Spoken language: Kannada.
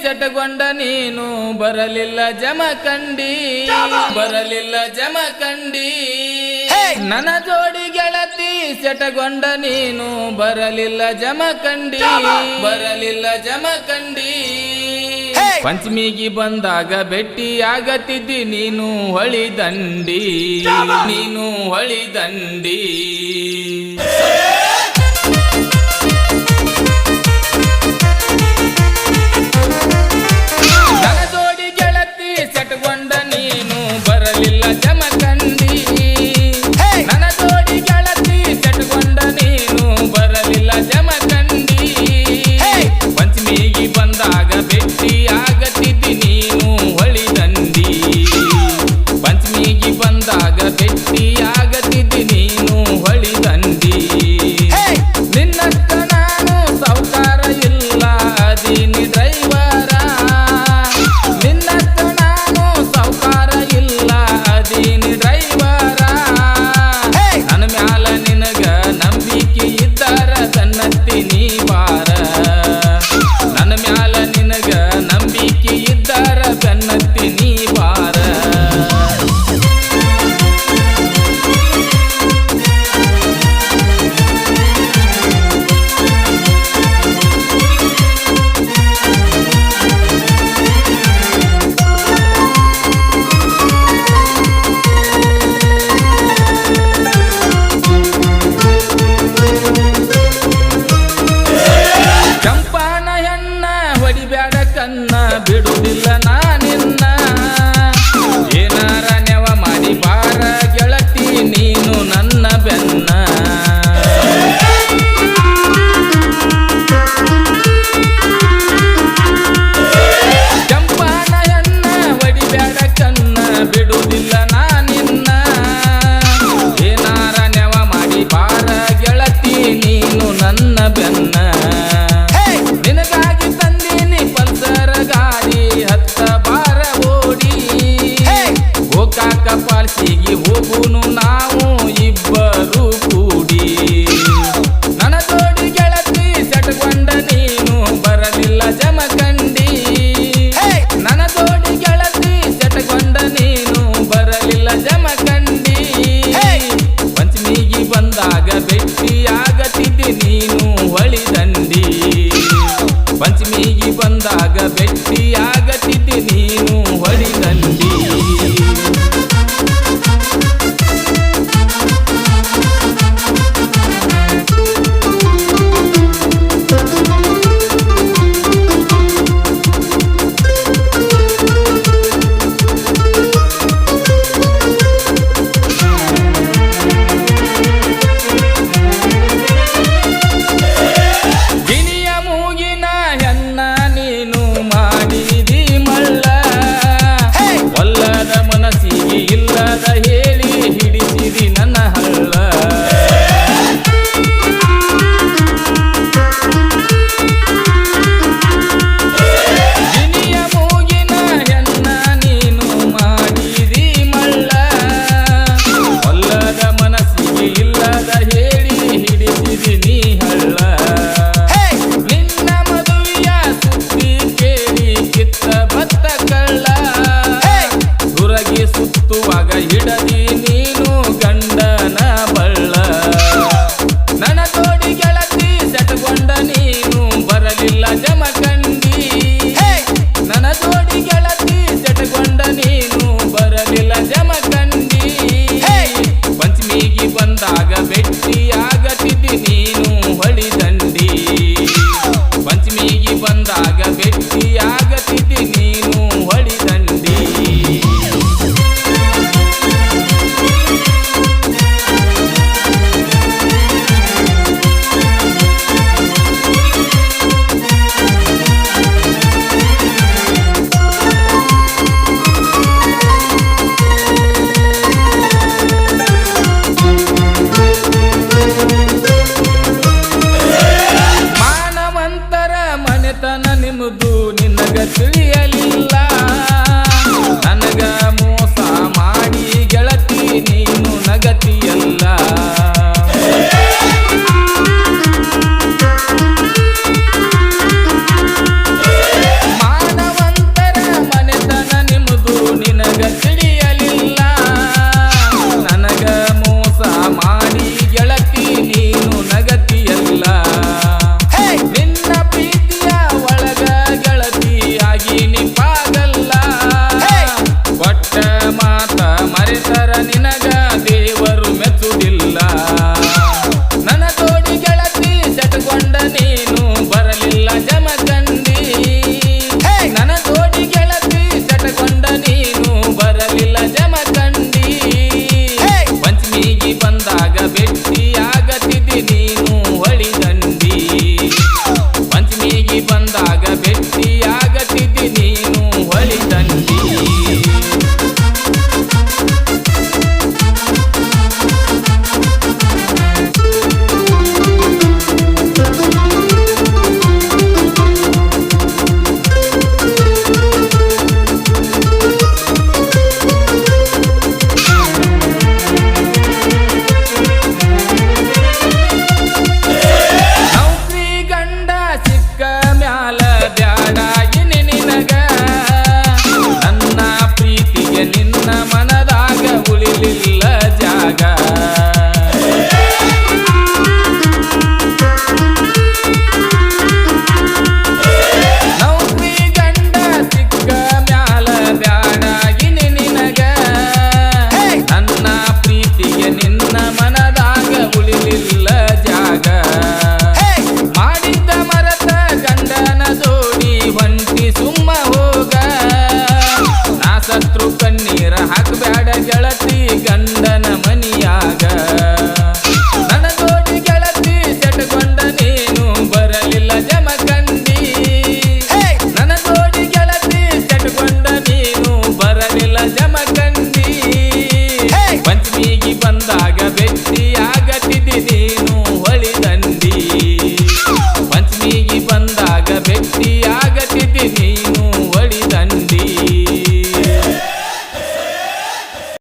ಸೆಟಗೊಂಡ ನೀನು ಬರಲಿಲ್ಲ ಜಮಖಂಡಿ ಬರಲಿಲ್ಲ ಜಮಖಂಡಿ ನನ್ನ ಜೋಡಿ ಗೆಳತಿ ಸೆಟಗೊಂಡ ನೀನು ಬರಲಿಲ್ಲ ಜಮಖಂಡಿ ಬರಲಿಲ್ಲ ಜಮಖಂಡಿ ಪಂಚಮಿಗೆ ಬಂದಾಗ ಭೇಟಿ ಆಗತ್ತಿದ್ದಿ ನೀನು ಹೊಳಿದಂಡಿ ನೀನು ಹೊಳಿದಂಡಿ ನನ್ನ ಜೋಡಿ ಗೆಳತಿ ಸೆಟಗೊಂಡ ನೀನು ಬರಲಿಲ್ಲ ಜಮಖಂಡಿ ನನ್ನ ಜೋಡಿ ಗೆಳತಿ ಸೆಟಗೊಂಡ ನೀನು ಬರಲಿಲ್ಲ ಜಮಖಂಡಿ ಪಂಚಮಿಗೆ ಬಂದಾಗ ಭೇಟಿ ಆಗತ್ತಿದ್ದಿ ನೀನು ಹೊಳಿದಂಡಿ ಪಂಚಮಿಗೆ ಬಂದಾಗ ಭೇಟಿ ಆಗತ್ತಿದ್ದಿ ನೀನು ಹೊಳಿದಂಡಿ ನಿನ್ನತ್ತ ನಾನು ಸಾವುಕಾರ ಇಲ್ಲ ಅದೀನಿ ಡ್ರೈವರ ನಿನ್ನತ್ತ ನಾನು ಸಾವುಕಾರ ಇಲ್ಲ ಅದೀನಿ ಡ್ರೈವರ ನನ್ನ ಮ್ಯಾಲ ನಿನಗ ನಂಬಿಕೆ ಇದ್ದಾರ ತನ್ನತ್ತಿ ನೀ ಬಾರ ನನ್ನ ಮ್ಯಾಲ ನಿನಗ ನಂಬಿಕೆ ಇದ್ದಾರ ತನ್ನತ್ತಿ ನೀ ಬಾರ ಚಂಪಾನ ಹೆಣ್ಣ ಹೊಡಿಬ್ಯಾಡ ಕನ್ನ ಬಿಡುವುದಿಲ್ಲ ನಾನಿನ್ನ ಏನಾರ ನೆವ ಮಾಡಿ ಬಾರ ಗೆಳತಿ ನೀನು ನನ್ನ ಬೆನ್ನ ಚಂಪಾನ ಹೆಣ್ಣ ಹೊಡಿಬ್ಯಾಡ ಕನ್ನ ಬಿಡುವುದಿಲ್ಲ ನಾನಿನ್ನ ಏನಾರ ನೆವ ಮಾಡಿ ಬಾರ ಗೆಳತಿ ನೀನು ನನ್ನ ಬೆನ್ನ ನಿನಗಾಗಿ ತಂದೀನಿ ಪಲ್ಸರ ಗಾಡಿ ಹತ್ತ ಬಾರ ಓಡಿ ಗೋಕಾಕ ಪಾಲ್ಸಿಗೆ ಹೋಗುನು ನಾವು ಇಬ್ಬರು ಕೂಡಿ ನನ್ನ ಜೋಡಿ ಗೆಳತಿ ಸೆಟಗೊಂಡ ನೀನು ಬರಲಿಲ್ಲ ಜಮಖಂಡಿ ನನ್ನ ಜೋಡಿ ಗೆಳತಿ ಸೆಟಗೊಂಡ ನೀನು ಬರಲಿಲ್ಲ ಜಮಖಂಡಿ ಪಂಚಮಿಗೆ ಬಂದಾಗ ಭೇಟಿ ಆಗತ್ತಿದ್ದಿ ನೀನು ಹೊಳಿದಂಡಿ ಪಂಚಮಿಗೆ ಬಂದಾಗ ಭೇಟಿ ಆಗತ್ತಿದ್ದಿ ನೀನು ಹೊಳಿದಂಡಿ ಗಿನಿಯ ಮೂಗಿನ ಹೆಣ್ಣ ನೀನು ಮಾಡಿದಿ ಮಳ್ಳ ಒಲ್ಲದ ಮನಸ್ಸಿಗೆ ಇಲ್ಲದ ಹೇಳಿ ಹಿಡಿಸಿದಿ ನನ್ನ ಹಳ್ಳ ಗಿನಿಯ ಮೂಗಿನ ಹೆಣ್ಣ ನೀನು ಮಾಡಿದಿ ಮಳ್ಳ ಒಲ್ಲದ ಮನಸ್ಸಿಗೆ ಇಲ್ಲದ ಹೇಳಿ ಹಿಡಿಸಿದಿ ನೀ ಹಳ್ಳ ನಿನ್ನ ಮದುವೆಯ ಸುದ್ದಿ ಕೇಳಿ ಕಿತ್ತ ಭತ್ತ ಕಳ್ಳ ಸುರಗಿ ಸುತ್ತುವಾಗ ಹಿಡದಿ ನೀನು ಗಂಡನ ಬಳ್ಳ ನನ್ನ ಜೋಡಿ ಗೆಳತಿ ಸೆಟಗೊಂಡ ನೀನು ಬರಲಿಲ್ಲ ಜಮಖಂಡಿ ನನ್ನ ಜೋಡಿ ಗೆಳತಿ ಸೆಟಗೊಂಡ ನೀನು ಬರಲಿಲ್ಲ ಜಮಖಂಡಿ ಪಂಚಮಿಗೆ ಬಂದಾಗ ಭೇಟಿ ಆಗತ್ತಿದ್ದಿ ನೀನು ಹೊಳಿದಂಡಿ ಪಂಚಮಿಗೆ ಬಂದಾಗ ಭೇಟಿ ಆಗತ್ತಿದ್ದಿ ನೀನು ಹೊಳಿದಂಡಿ ಮಾನವಂತರ ಮನೆತನ ನಿಮ್ಮದು ನಿನಗ ತಿಳಿಯಲಿಲ್ಲ ನನಗ ಮೋಸ ಮಾಡಿ ಗೆಳತಿ ನೀನು ನಗತಿ